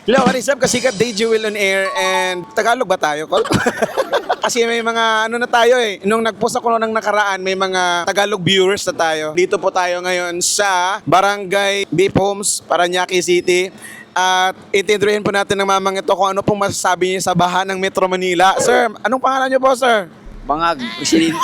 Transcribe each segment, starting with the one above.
Hello, what is up? Kasikat Day Jewel on air and Tagalog ba tayo, Col? Kasi may mga ano na tayo eh. Nung nag-post ako nang nakaraan, may mga Tagalog viewers na tayo. Dito po tayo ngayon sa Barangay Beef Homes, Parañaque City. At itintroduhin po natin ng mamang ito kung ano pong masasabi niya sa baha ng Metro Manila. Sir, anong pangalan niyo po, sir? Bangag, Presidente.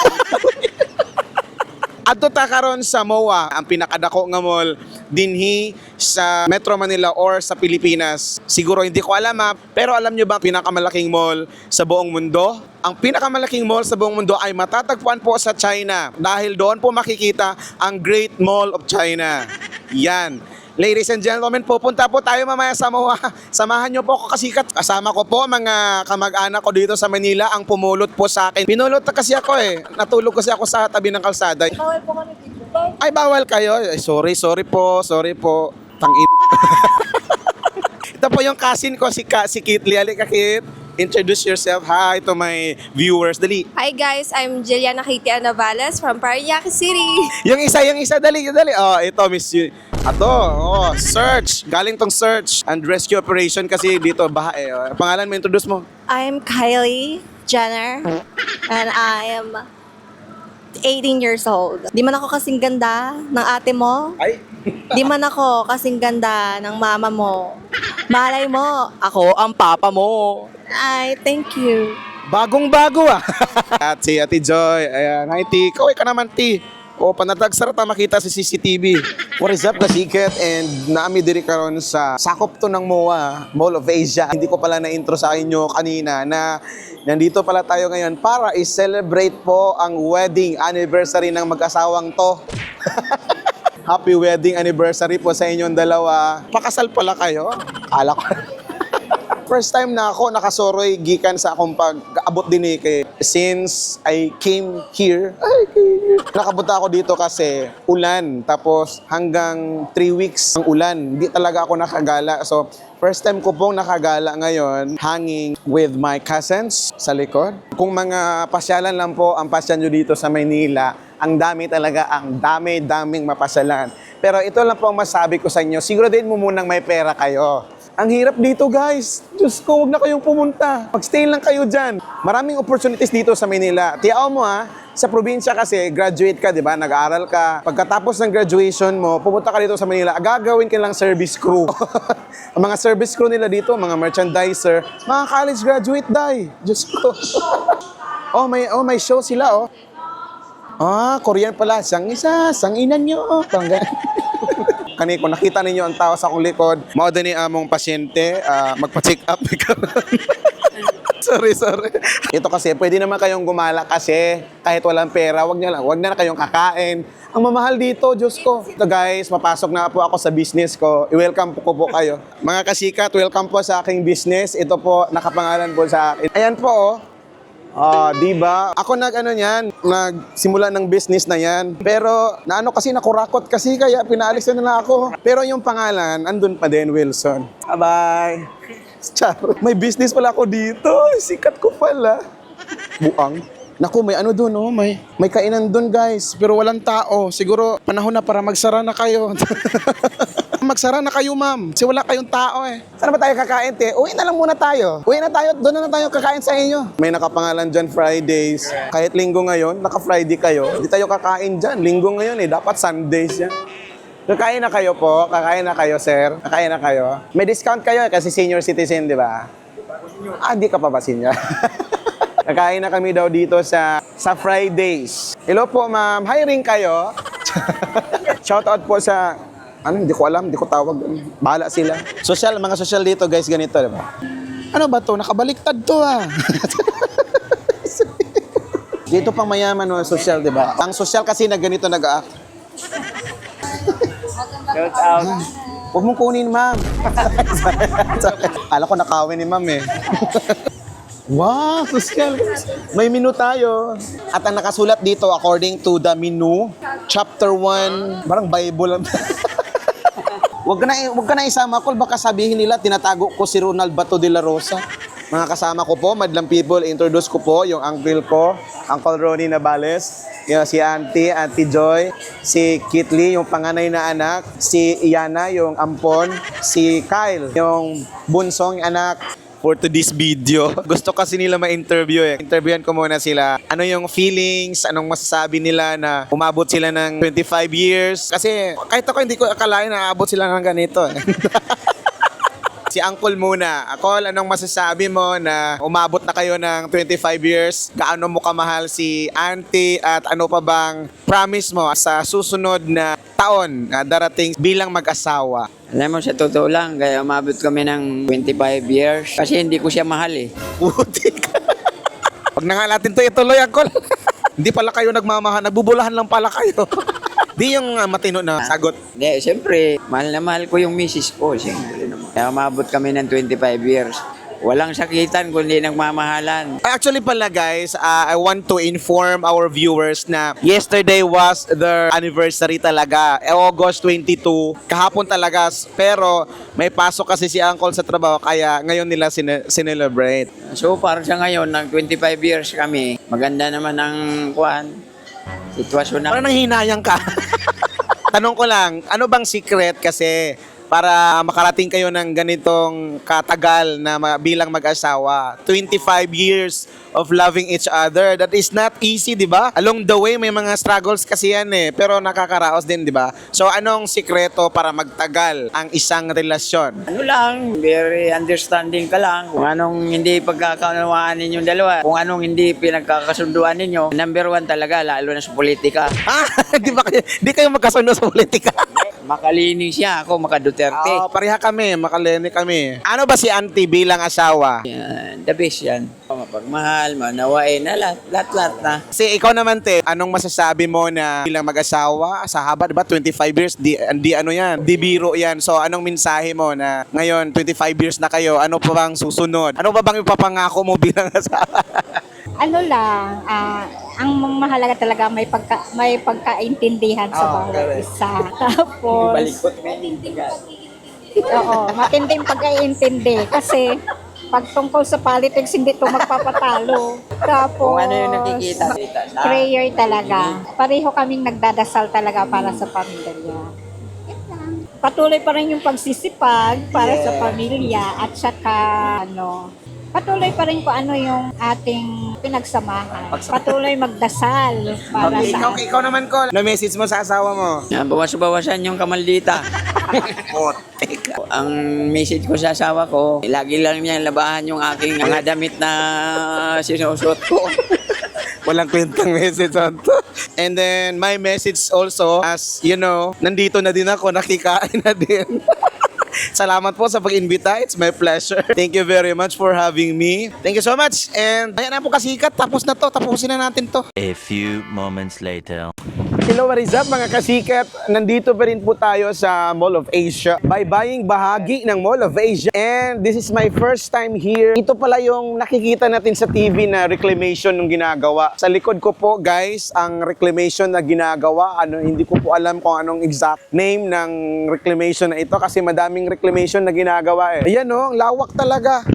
Adto ta karon sa MOA, ang pinakadako nga mall dinhi sa Metro Manila or sa Pilipinas. Siguro hindi ko alam pero alam nyo ba ang pinakamalaking mall sa buong mundo? Ang pinakamalaking mall sa buong mundo ay matatagpuan po sa China dahil doon po makikita ang Great Mall of China. Yan. Ladies and gentlemen, pupunta po tayo mamaya sa MOA. Samahan nyo po ako kasikat. Kasama ko po mga kamag-anak ko dito sa Manila ang pumulot po sa akin. Pinulot na kasi ako eh. Natulog kasi ako sa tabi ng kalsada. Bawal po kami dito. Ay, bawal kayo. Ay, sorry po. Tangin. Ito po yung cousin ko, si Kitli. Halika, Kit. Introduce yourself. Hi to my viewers. Dali. Hi guys, I'm Jilliana Katie Anavales from Parañaque City. Yung isa. Dali. Oh, ito, Miss you. Search. Galing tong search and rescue operation kasi dito, baha eh. Pangalan mo, introduce mo. I'm Kylie Jenner and I am 18 years old. Di man ako kasing ganda ng ate mo. Ay. Di man ako kasing ganda ng mama mo. Malay mo, ako ang papa mo. Ay, thank you. Bagong-bago ah. At si Ate Joy. Ayan. Hi, T. Kaway ka naman, T. O, panatag sarata makita sa CCTV. What is up, Kasikat? And naami diri karon sa sakop to ng MOA, Mall of Asia. Hindi ko pala na-intro sa inyo kanina na nandito pala tayo ngayon para i-celebrate po ang wedding anniversary ng mag-asawang to. Happy wedding anniversary po sa inyong dalawa. Pakasal pala kayo? Ala ko. First time na ako nakasoroy gikan sa akong pag-abot din kay since I came here. Nakabunta ako dito kasi ulan. Tapos hanggang 3 weeks ang ulan. Hindi talaga ako nakagala. So first time ko pong nakagala ngayon hanging with my cousins sa likod. Kung mga pasyalan lang po ang pasyan nyo dito sa Maynila, ang daming mapasyalan. Pero ito lang po ang masabi ko sa inyo. Siguro din mo munang may pera kayo. Ang hirap dito, guys. Diyos ko, huwag na kayong pumunta. Mag-stay lang kayo dyan. Maraming opportunities dito sa Manila. Tiyao mo sa probinsya kasi, graduate ka, di ba? Nag-aaral ka. Pagkatapos ng graduation mo, pumunta ka dito sa Manila, gagawin ka lang service crew. Ang mga service crew nila dito, mga merchandiser, mga college graduate, day. Diyos ko. may show sila, Korean pala. Sang inan nyo. Kani kung nakita ninyo ang tao sa akong likod, mao din ni among pasyente, magpa-check up. sorry. Ito kasi pwede naman kayong gumala kasi kahit walang pera, wag na kayong kakain. Ang mamahal dito, Diyos ko. Ito guys, mapasok na po ako sa business ko. I-welcome ko po kayo. Mga kasikat, welcome po sa aking business. Ito po, nakapangalan po sa akin. Ayan po, diba? Ako nagsimula ng business na yan. Pero kasi nakurakot kasi kaya pinaalis na ako. Pero yung pangalan, andun pa din, Wilson. Bye-bye. Charo. May business pala ako dito. Sikat ko pala. Buang. Naku, may doon, may kainan doon, guys. Pero walang tao. Siguro panahon na para magsara na kayo. Magsara na kayo, ma'am. Kasi wala kayong tao eh. Saan ba tayo kakain, te? Uwi na lang muna tayo. Doon na tayo kakain sa inyo. May nakapangalan dyan Fridays. Kahit linggo ngayon, naka-Friday kayo. Hindi tayo kakain dyan. Linggo ngayon dapat Sundays yan. Kakain na kayo po. Kakain na kayo, sir. Kakain na kayo. May discount kayo kasi senior citizen, di ba? Di ka pa ba senior? Kakain na kami daw dito sa Fridays. Hello po, ma'am. Hiring kayo. Shoutout po sa hindi ko alam, hindi ko tawag. Bahala sila. Mga social dito, guys, ganito, di ba? Ano ba to? Nakabaliktad to, Dito pang mayaman, social, di ba? Ang social kasi na ganito nag-act. Shout out. Huwag mong kunin, ma'am. Alam ko nakawin ni ma'am eh. Wow, social. May menu tayo. At ang nakasulat dito, according to the menu, chapter 1, parang Bible lang. Wag ka na isama ko, baka sabihin nila tinatago ko si Ronald Bato de la Rosa. Mga kasama ko po, madlang people, introduce ko po yung uncle ko, Uncle Ronnie Navales. Yung si Auntie Joy, si Kitli, yung panganay na anak, si Iana, yung ampon, si Kyle, yung bunsong anak. For today's video, gusto kasi nila ma-interview eh. Interviewan ko muna sila. Ano yung feelings, anong masasabi nila na umabot sila ng 25 years. Kasi kahit ako hindi ko akalain na aabot sila ng ganito eh. Si Uncle muna. Uncle, anong masasabi mo na umabot na kayo ng 25 years? Gaano mo kamahal si Auntie at ano pa bang promise mo sa susunod na taon na darating bilang mag-asawa? Alam mo, sa totoo lang, kaya umabot kami ng 25 years. Kasi hindi ko siya mahal eh. Putik. Pag na nga natin to ituloy, Uncle. Hindi pala kayo nagmamahal, nagbubulahan lang pala kayo. Di yung matino na sagot. Hindi, siyempre, mahal na mahal ko yung misis ko. Siyempre naman. Kaya umabot kami ng 25 years. Walang sakitan kundi nagmamahalan. Actually pala guys, I want to inform our viewers na yesterday was their anniversary talaga. August 22, kahapon talaga. Pero may pasok kasi si Uncle sa trabaho kaya ngayon nila sinelebrate. So, para sa ngayon, ng 25 years kami, maganda naman ang sitwasyon na. Parang nanghinayang ka. Tanong ko lang, ano bang secret kasi para makarating kayo ng ganitong katagal na bilang mag-asawa? 25 years of loving each other. That is not easy, di ba? Along the way, may mga struggles kasi yan eh. Pero nakakaraos din, di ba? So, anong sikreto para magtagal ang isang relasyon? Ano lang, very understanding ka lang. Kung anong hindi pagkakaunawaan ninyong dalawa, kung anong hindi pinagkakasunduan ninyo, number one talaga, lalo na sa politika. Di kayo magkasundo sa politika? Makalinis siya, ako maka-Duterte. Oo, pareha kami, makalene kami. Ano ba si Auntie bilang asawa? Yan, the best yan. Mapagmahal, manawain, na lahat na. Kasi ikaw naman, te, anong masasabi mo na bilang mag-asawa sa haba, diba? 25 years, di ano yan, di biro yan. So, anong mensahe mo na ngayon, 25 years na kayo, ano pa bang susunod? Ano pa bang ipapangako mo bilang asawa? Ano lang, ang mahalaga talaga may pagkaintindihan sa bawat isa. Tapos, Balikot. oo, matinding pagkaintindi kasi pag tungkol sa politics, hindi ito magpapatalo. Tapos, Kung ano yung nakikita. prayer talaga. Pareho kaming nagdadasal talaga para sa pamilya. Yan lang. Patuloy pa rin yung pagsisipag para sa pamilya at saka patuloy pa rin kung ano yung ating pinagsamahan. Patuloy magdasal para sa Ikaw naman, Col. Ano message mo sa asawa mo? Yan, bawas-bawasan yung kamaldita. Putik. Ang message ko sa asawa ko, lagi lang niya labahan yung aking mga damit na sinusuot ko. Walang kwentang message on to. And then, my message also, as you know, nandito na din ako, nakikain na din. Salamat po sa pag-invita. It's my pleasure. Thank you very much for having me. Thank you so much. And ayan na po kasikat. Tapos na to. Tapusin na natin to. A few moments later. Hello, what is up mga kasikat? Nandito pa rin po tayo sa Mall of Asia. Baybaying bahagi ng Mall of Asia. And this is my first time here. Ito pala yung nakikita natin sa TV na reclamation ng ginagawa. Sa likod ko po, guys, ang reclamation na ginagawa. Hindi ko po alam kung anong exact name ng reclamation na ito kasi madaming reclamation na ginagawa eh. Ayan ang lawak talaga.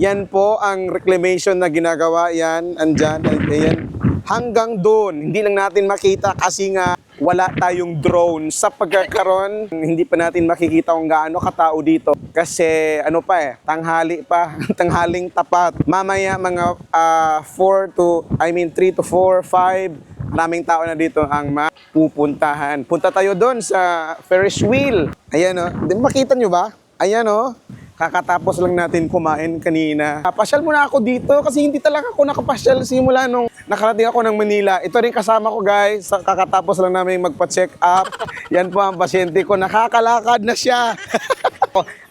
Yan po ang reclamation na ginagawa. Yan, andyan, ayan. Hanggang doon, hindi lang natin makita kasi nga wala tayong drone. Sa pagkakaroon, hindi pa natin makikita kung gaano katao dito. Kasi tanghali pa, tanghaling tapat. Mamaya mga 3 to 4, 5, maraming tao na dito ang mapupuntahan. Punta tayo doon sa Ferris wheel. Ayan makita nyo ba? Ayan kakatapos lang natin kumain kanina. Pasyal muna ako dito kasi hindi talaga ako nakapasyal simula nung nakarating ako ng Manila. Ito rin kasama ko guys. Kakatapos lang namin magpa-check up. Yan po ang pasyente ko. Nakakalakad na siya.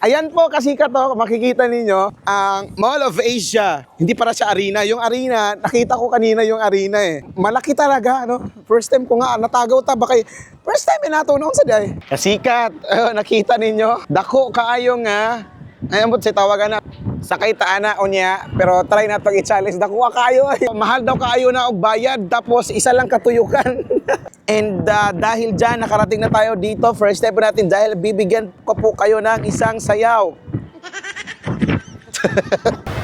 Ayan po kasi makikita ninyo ang Mall of Asia. Hindi para siya arena. Yung arena, nakita ko kanina yung arena eh. Malaki talaga, First time ko nga, natagaw ta ba kay first time natunaw sa day. Kasikat, nakita ninyo. Dako kaayo nga. Ayan po, tawagan na. Sakay taana o niya, pero try na itong i-challenge. Dako kaayo. Mahal daw kaayo na og bayad, tapos isa lang katuyukan. And dahil dyan, nakarating na tayo dito. First step natin dahil bibigyan ko po kayo ng isang sayaw.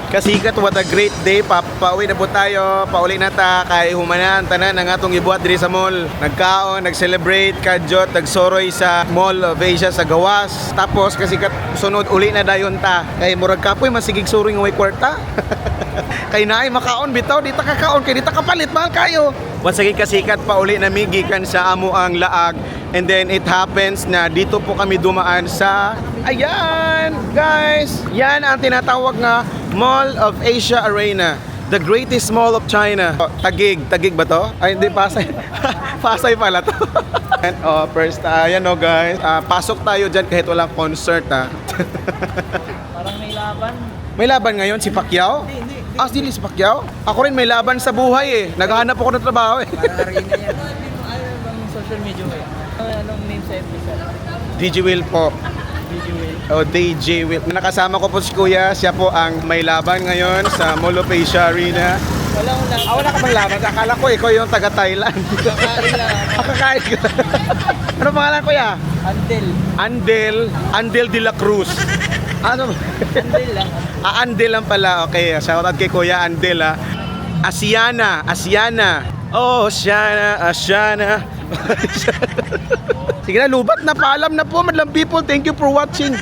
Kasikat, what a great day. Pauwi na po tayo. Pauli na ta kay humanan tanan ang atong gibuhat diri sa mall. Nagkaon, nag-celebrate, kadyot, nagsoroy sa Mall of Asia sa Gawas. Tapos kasikat sunod uli na dayon ta. Kay murag kapoy masigig suring way kwarta. Kay naay makaon bitaw, di ta kakaon kay di ta kapalit mahal kayo. Once again kasikat pauli na migikan sa amo ang laag. And then it happens na dito po kami dumaan sa ayan, guys. Yan ang tinatawag nga Mall of Asia Arena. The greatest mall of China. Tagig ba to? Ay, hindi, Pasay. Pasay pala to. And, first, ayan guys. Pasok tayo dyan kahit walang concert Parang may laban. May laban ngayon si Pacquiao? Hindi. Dili si Pacquiao? Ako rin may laban sa buhay Naghahanap ako ng trabaho Parang arena yan. Ano bang social media mo yan? Anong name sa FB sir? DJ Will po. DJ Will. DJ Will. Nakasama ko po si Kuya. Siya po ang may laban ngayon sa Mall of Asia Arena. Wala ko lang. Wala ka bang laban? Akala ko ikaw yung taga Thailand. Kakain lang. Kakain ka. Ano pangalan Kuya? Andel de la Cruz. Ano? Andel lang. Andel lang pala. Okay, shoutout kay Kuya Andel Asiana. Oh, Asiana. Sige na, lubat na. Paalam na po, madlang people. Thank you for watching.